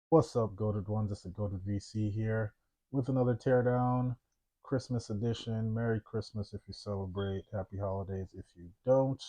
What's up, Goated ones? It's the Goated.vc here with another Teardown Christmas edition. Merry Christmas if you celebrate. Happy holidays if you don't.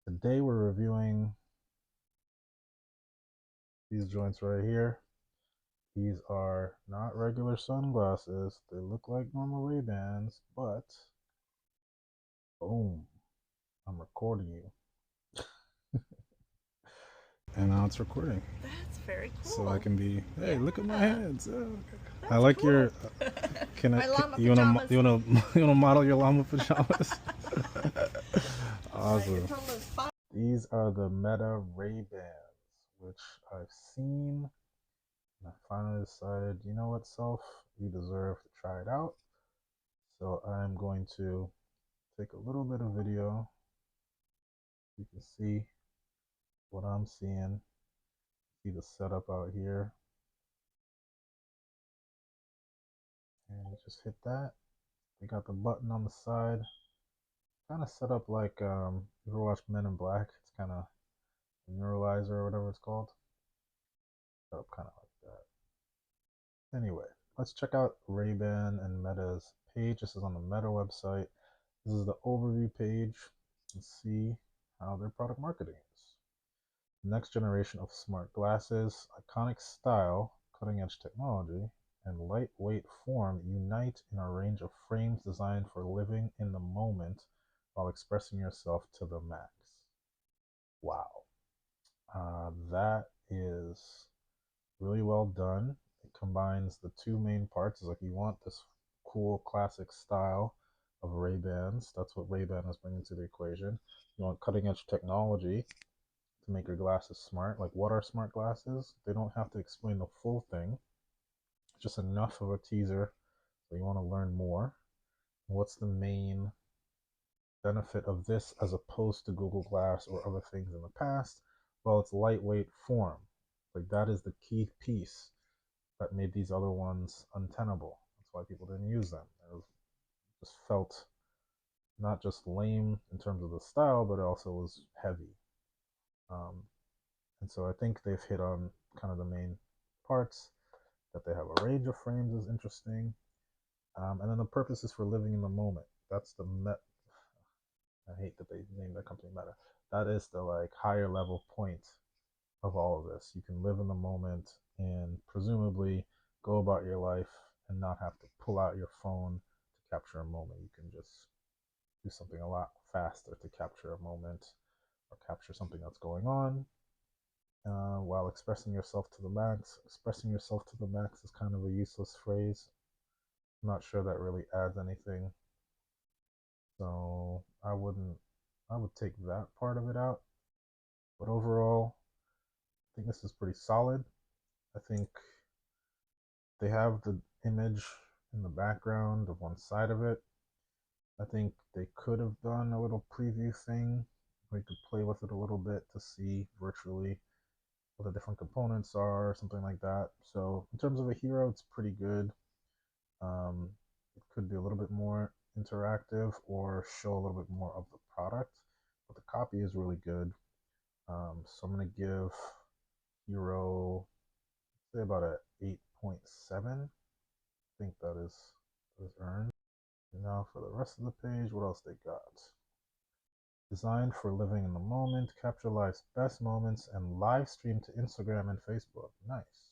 Today we're reviewing these joints right here. These are not regular sunglasses. They look like normal Raybans, but boom, I'm recording you. And now it's recording. That's very So I cool. can be, hey, look at my Yeah, hands. Oh, I that's like cool. your. Can I? My llama You wanna pajamas. you wanna you wanna model your llama pajamas? My Awesome. pajamas fine. These are the Meta Ray-Bans, which I've seen, and I finally decided, you know what, self, you deserve to try it out. So I'm going to take a little bit of video. You can see what I'm seeing. See the setup out here, and you just hit that. They got the button on the side, kind of set up like you ever watched Men in Black? It's kind of a neuralizer or whatever it's called. Set up kind of like that. Anyway, let's check out Ray-Ban and Meta's page. This is on the Meta website. This is the overview page. Let's see how their product marketing is. Next generation of smart glasses, iconic style, cutting edge technology, and lightweight form unite in a range of frames designed for living in the moment while expressing yourself to the max. Wow. That is really well done. It combines the two main parts. It's like you want this cool classic style of Ray-Bans. That's what Ray-Ban is bringing to the equation. You want cutting edge technology to make your glasses smart. Like, what are smart glasses? They don't have to explain the full thing. It's just enough of a teaser so you want to learn more. What's the main benefit of this as opposed to Google Glass or other things in the past? Well, it's lightweight form. Like, that is the key piece that made these other ones untenable. That's why people didn't use them. It was just felt not just lame in terms of the style, but it also was heavy. Um, and so I think they've hit on kind of the main parts. That they have a range of frames is interesting. And then the purpose is for living in the moment. That's the met. I hate that they named their company Meta. That is the like higher level point of all of this. You can live in the moment and presumably go about your life and not have to pull out your phone to capture a moment. You can just do something a lot faster to capture a moment or capture something that's going on while expressing yourself to the max. Expressing yourself to the max is kind of a useless phrase. I'm not sure that really adds anything. So I would take that part of it out. But overall, I think this is pretty solid. I think they have the image in the background of one side of it. I think they could have done a little preview thing where you could play with it a little bit to see virtually what the different components are, or something like that. So in terms of a hero, it's pretty good. Um, it could be a little bit more interactive or show a little bit more of the product, but the copy is really good. So I'm gonna give Hero say about a 8.7. I think that is earned. And now for the rest of the page, what else they got? Designed for living in the moment, capture life's best moments, and live stream to Instagram and Facebook. Nice.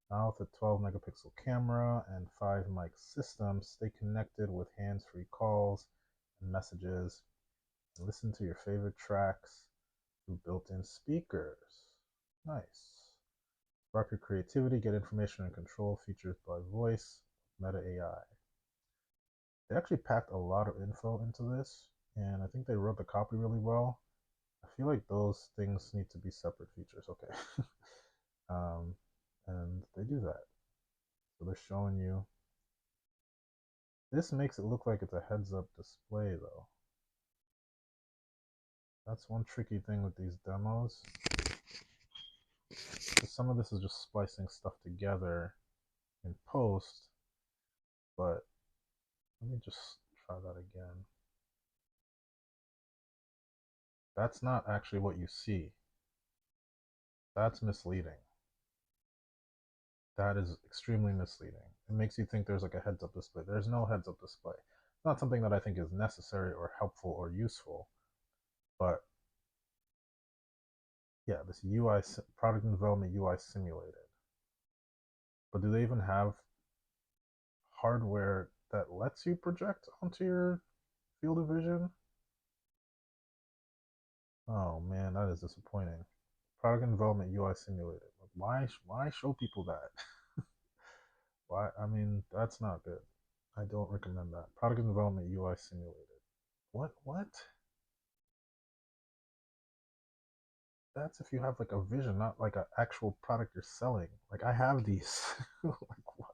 Now with a 12 megapixel camera and 5 mic system, stay connected with hands free calls and messages, and listen to your favorite tracks through built in speakers. Nice. Spark your creativity, get information and control features by voice, Meta AI. They actually packed a lot of info into this, and I think they wrote the copy really well. I feel like those things need to be separate features. Okay. um, and they do that. So they're showing you. This makes it look like it's a heads up display, though. That's one tricky thing with these demos. Some of this is just splicing stuff together in post, but let me just try that again. That's not actually what you see. That's misleading. That is extremely misleading. It makes you think there's like a heads up display. There's no heads up display. It's not something that I think is necessary or helpful or useful. But yeah, this UI, product development UI simulated. But do they even have hardware that lets you project onto your field of vision? Oh man, that is disappointing. Product development UI simulated. Like, why show people that? Why? I mean, that's not good. I don't recommend that. Product development UI simulated. What? That's if you have like a vision, not like an actual product you're selling. Like I have these. Like what?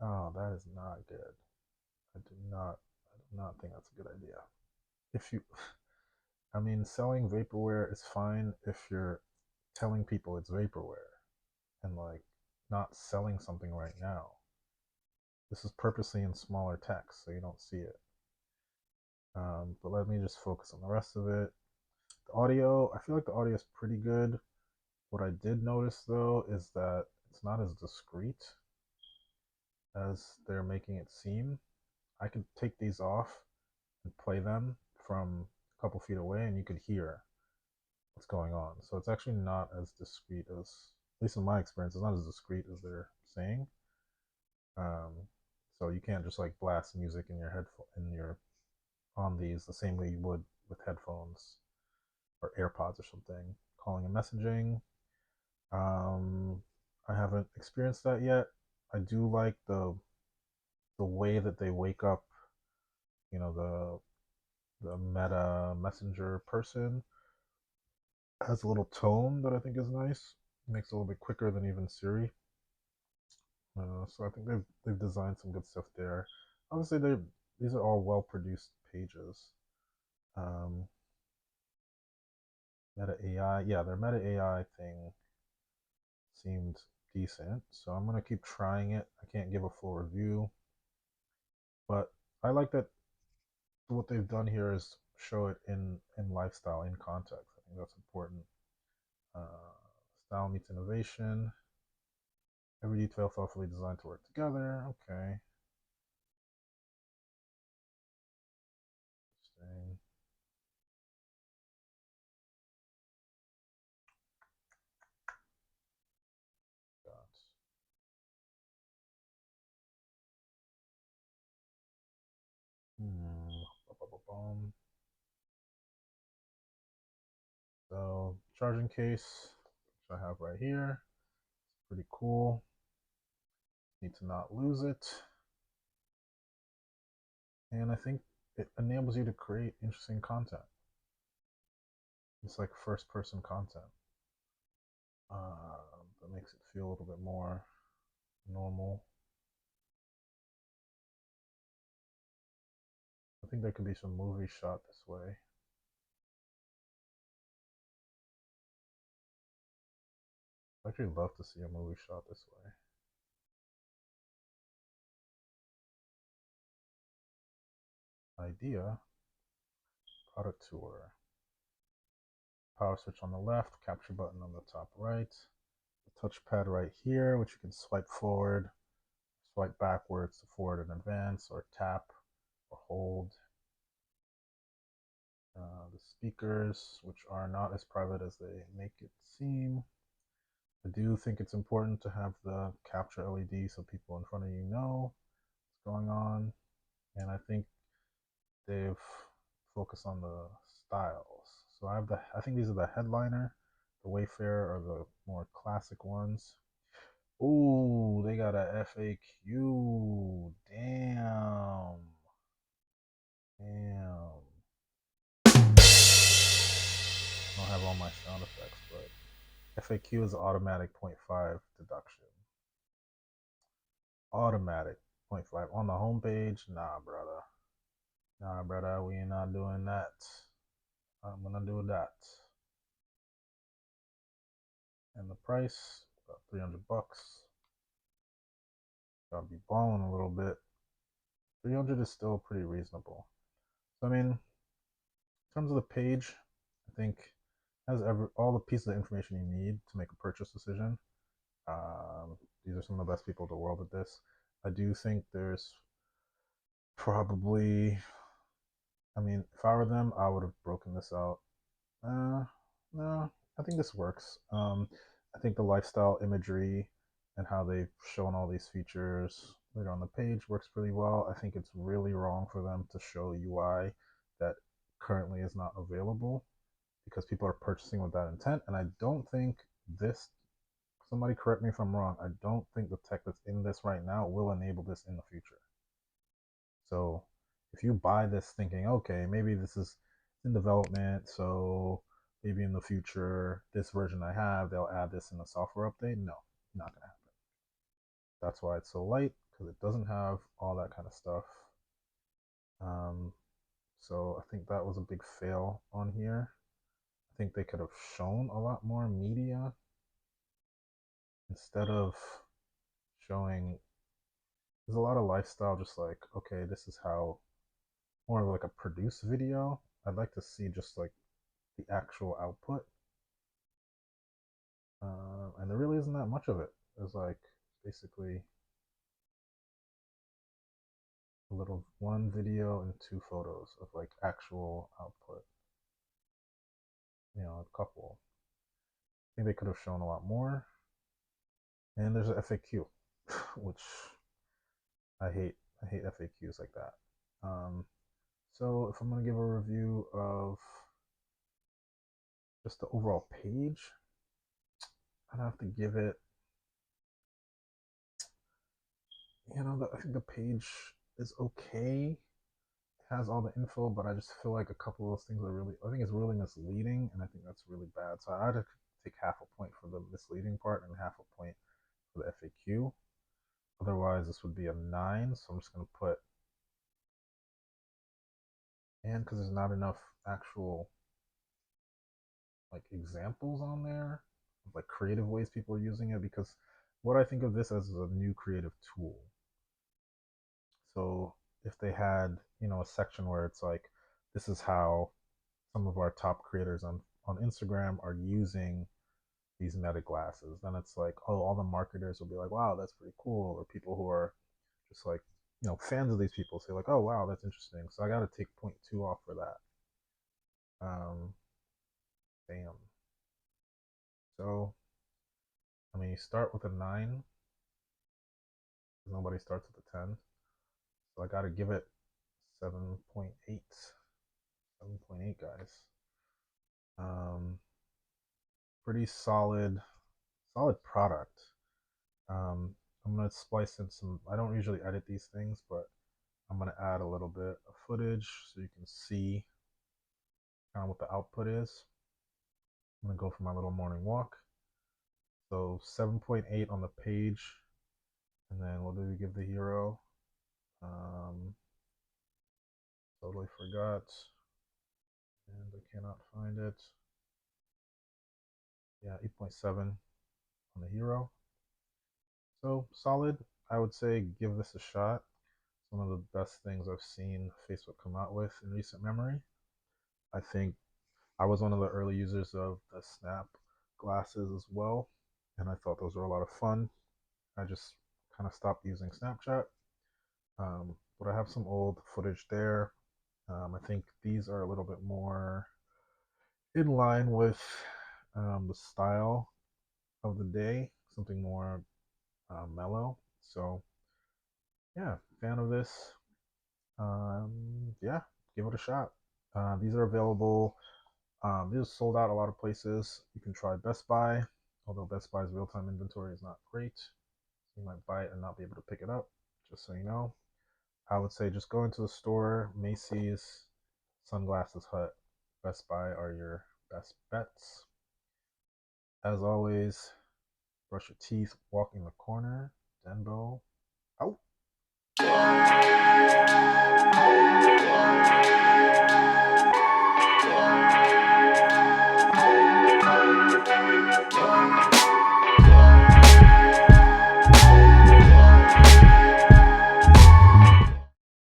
Oh, that is not good. I do not think that's a good idea. If you, I mean, selling vaporware is fine if you're telling people it's vaporware and like not selling something right now. This is purposely in smaller text so you don't see it. But let me just focus on the rest of it. The audio, I feel like the audio is pretty good. What I did notice though is that it's not as discreet as they're making it seem. I could take these off and play them from a couple feet away and you could hear what's going on. So it's actually not as discreet as, at least in my experience, it's not as discreet as they're saying. Um, so you can't just like blast music in your headphone in your on these the same way you would with headphones or AirPods or something. Calling and messaging. Um, I haven't experienced that yet. I do like the way that they wake up. You know the Meta Messenger person has a little tone that I think is nice. It makes it a little bit quicker than even Siri. So I think they've designed some good stuff there. Obviously, these are all well produced pages. Um, Meta AI, yeah, their Meta AI thing seemed decent, so I'm gonna keep trying it. I can't give a full review, but I like that what they've done here is show it in lifestyle, in context. I think that's important. Uh, Style meets innovation. Every detail thoughtfully designed to work together. Okay. Interesting. Got. Hmm. So charging case, which I have right here. It's pretty cool. Need to not lose it. And I think it enables you to create interesting content. It's like first person content. That makes it feel a little bit more normal. I think there could be some movie shot this way. I'd actually love to see a movie shot this way. Idea, product tour. Power switch on the left, capture button on the top right. The touchpad right here, which you can swipe forward, swipe backwards to forward and advance, or tap or hold. The speakers, which are not as private as they make it seem. I do think it's important to have the capture LED so people in front of you know what's going on. And I think they've focused on the styles. So I think these are the headliner, the Wayfarer are the more classic ones. Ooh, they got a FAQ. Damn. Damn. I don't have all my sound effects, but FAQ is automatic 0.5 deduction. Automatic 0.5 on the homepage. Nah, brother. Nah, brother. We ain't not doing that. I'm gonna do that. And the price, about 300 bucks. Gotta be balling a little bit. 300 is still pretty reasonable. So I mean, in terms of the page, I think has all the pieces of information you need to make a purchase decision. These are some of the best people in the world at this. I do think there's probably, I mean, if I were them, I would have broken this out. No, I think this works. I think the lifestyle imagery and how they've shown all these features later on the page works pretty well. I think it's really wrong for them to show UI that currently is not available because people are purchasing with that intent. And I don't think this, somebody correct me if I'm wrong, I don't think the tech that's in this right now will enable this in the future. So if you buy this thinking, okay, maybe this is in development, so maybe in the future, this version I have, they'll add this in the software update. No, not gonna happen. That's why it's so light, because it doesn't have all that kind of stuff. Um, so I think that was a big fail on here. I think they could have shown a lot more media instead of showing. There's a lot of lifestyle, just like, okay, this is how, more like a produced video. I'd like to see just like the actual output. And there really isn't that much of it. There's like basically a little one video and two photos of like actual output. You know, a couple. I think they could have shown a lot more. And there's an FAQ, which I hate. I hate FAQs like that. So if I'm gonna give a review of just the overall page, I'd have to give it. I think the page is okay. It has all the info, but I just feel like a couple of those things are really. I think it's really misleading, and I think that's really bad. So I'd take half a point for the misleading part and half a point for the FAQ. Otherwise, this would be a 9. So I'm just gonna put, and because there's not enough actual like examples on there, of, like creative ways people are using it. Because what I think of this as a new creative tool. So if they had, a section where it's like, this is how some of our top creators on Instagram are using these meta glasses, then it's like, oh, all the marketers will be like, wow, that's pretty cool. Or people who are just like, fans of these people say like, oh, wow, that's interesting. So I got to take 0.2 off for that. Damn. So, I mean, you start with a 9. Nobody starts with a 10. So I got to give it 7.8. 7.8, guys. Pretty solid product. I'm gonna splice in some. I don't usually edit these things, but I'm gonna add a little bit of footage so you can see kind of what the output is. I'm gonna go for my little morning walk. So 7.8 on the page, and then what did we give the hero? Totally forgot, and I cannot find it. Yeah, 8.7 on the hero. So solid. I would say give this a shot. It's one of the best things I've seen Facebook come out with in recent memory. I think I was one of the early users of the Snap glasses as well, and I thought those were a lot of fun. I just kind of stopped using Snapchat, but I have some old footage there. I think these are a little bit more in line with the style of the day, something more mellow. So, yeah, fan of this. Yeah, give it a shot. These are available. These are sold out a lot of places. You can try Best Buy, although Best Buy's real-time inventory is not great. You might buy it and not be able to pick it up, just so you know. I would say just go into the store. Macy's, Sunglasses Hut, Best Buy are your best bets. As always, brush your teeth, walk in the corner. Denbo out.